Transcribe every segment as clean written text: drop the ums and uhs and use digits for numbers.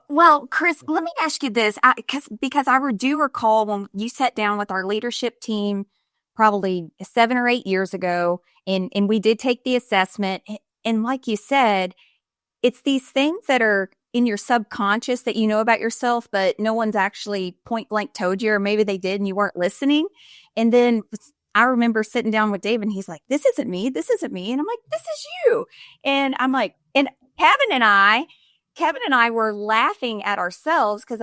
Well, Chris, let me ask you this, because I do recall when you sat down with our leadership team probably 7 or 8 years ago, and we did take the assessment. And like you said, it's these things that are in your subconscious that you know about yourself, but no one's actually point blank told you, or maybe they did and you weren't listening. And then I remember sitting down with Dave and he's like, this isn't me. This isn't me. And I'm like, this is you. And I'm like, and Kevin and I were laughing at ourselves because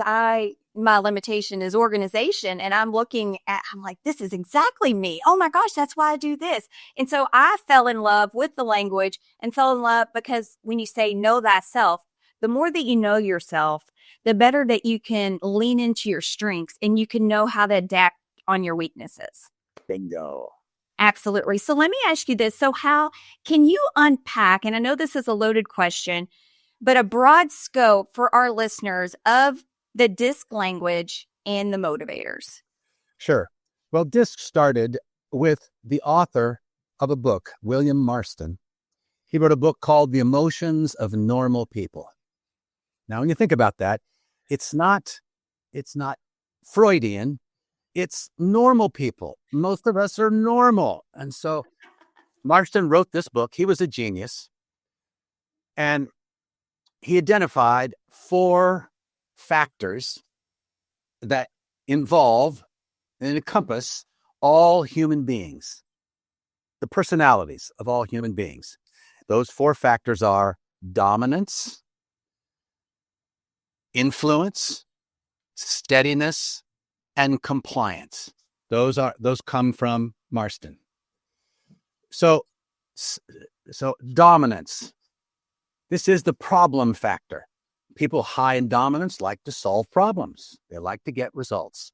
my limitation is organization. And I'm like, this is exactly me. Oh my gosh, that's why I do this. And so I fell in love with the language and fell in love because when you say know thyself, the more that you know yourself, the better that you can lean into your strengths and you can know how to adapt on your weaknesses. Bingo. Absolutely. So let me ask you this. So how can you unpack, and I know this is a loaded question, but a broad scope for our listeners of the DISC language and the motivators? Sure. Well, DISC started with the author of a book, William Marston. He wrote a book called The Emotions of Normal People. Now, when you think about that, it's not Freudian. It's normal people. Most of us are normal. And so Marston wrote this book. He was a genius. And he identified 4 factors that involve and encompass all human beings, the personalities of all human beings. Those 4 factors are dominance, influence, steadiness, and compliance. Those come from Marston. So dominance. This is the problem factor. People high in dominance like to solve problems. They like to get results.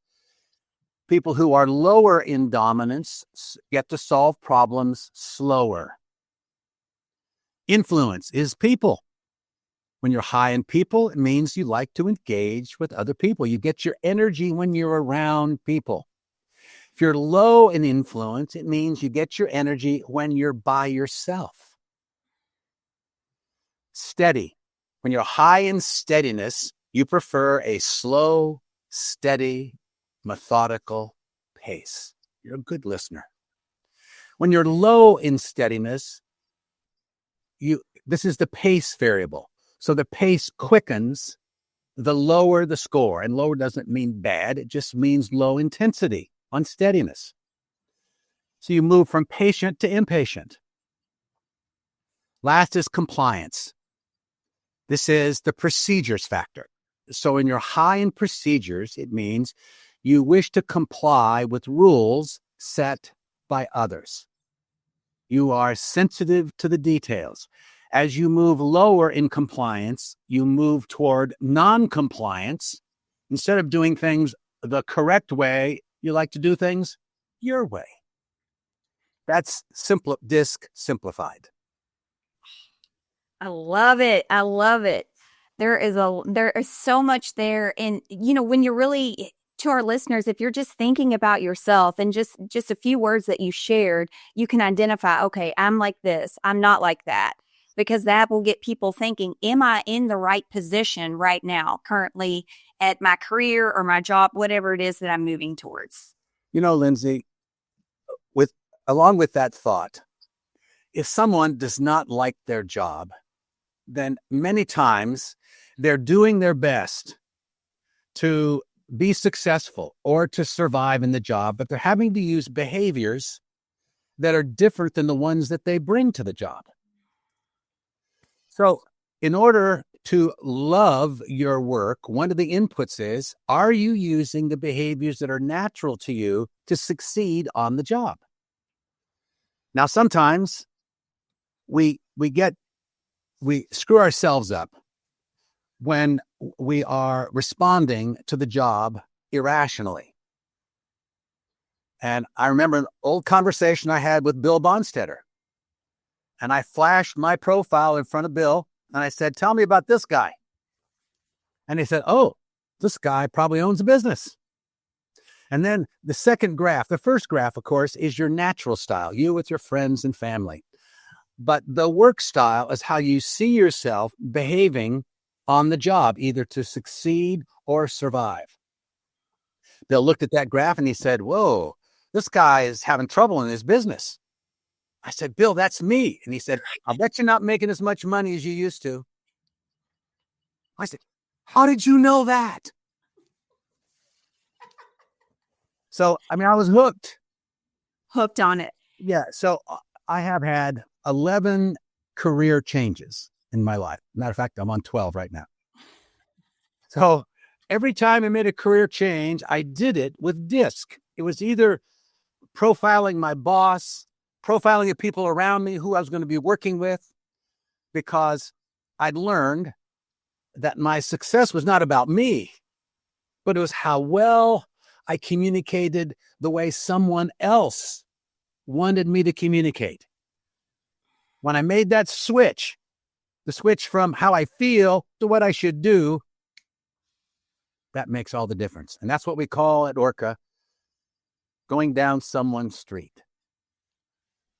People who are lower in dominance get to solve problems slower. Influence is people. When you're high in people, it means you like to engage with other people. You get your energy when you're around people. If you're low in influence, it means you get your energy when you're by yourself. Steady. When you're high in steadiness, you prefer a slow, steady, methodical pace. You're a good listener. When you're low in steadiness, this is the pace variable. So the pace quickens the lower the score. And lower doesn't mean bad. It just means low intensity, unsteadiness. So you move from patient to impatient. Last is compliance. This is the procedures factor. So when you're high in procedures, it means you wish to comply with rules set by others. You are sensitive to the details. As you move lower in compliance, you move toward non-compliance. Instead of doing things the correct way, you like to do things your way. That's DISC simplified. I love it. I love it. There is so much there. And, when you're really, to our listeners, if you're just thinking about yourself and just a few words that you shared, you can identify, okay, I'm like this. I'm not like that. Because that will get people thinking, am I in the right position right now, currently at my career or my job, whatever it is that I'm moving towards? Lindsey, along with that thought, if someone does not like their job, then many times they're doing their best to be successful or to survive in the job, but they're having to use behaviors that are different than the ones that they bring to the job. So in order to love your work, one of the inputs is, are you using the behaviors that are natural to you to succeed on the job? Now, sometimes we screw ourselves up when we are responding to the job irrationally. And I remember an old conversation I had with Bill Bonstetter. And I flashed my profile in front of Bill, and I said, tell me about this guy. And he said, oh, this guy probably owns a business. And then the first graph, of course, is your natural style, you with your friends and family. But the work style is how you see yourself behaving on the job, either to succeed or survive. Bill looked at that graph and he said, whoa, this guy is having trouble in his business. I said, Bill, that's me. And he said, I'll bet you're not making as much money as you used to. I said, how did you know that? So, I mean, I was hooked. Hooked on it. Yeah. So I have had 11 career changes in my life. Matter of fact, I'm on 12 right now. So every time I made a career change, I did it with DISC. It was either profiling my boss, profiling the people around me who I was going to be working with, because I'd learned that my success was not about me, but it was how well I communicated the way someone else wanted me to communicate. When I made that switch, the switch from how I feel to what I should do, that makes all the difference. And that's what we call at Orca going down someone's street.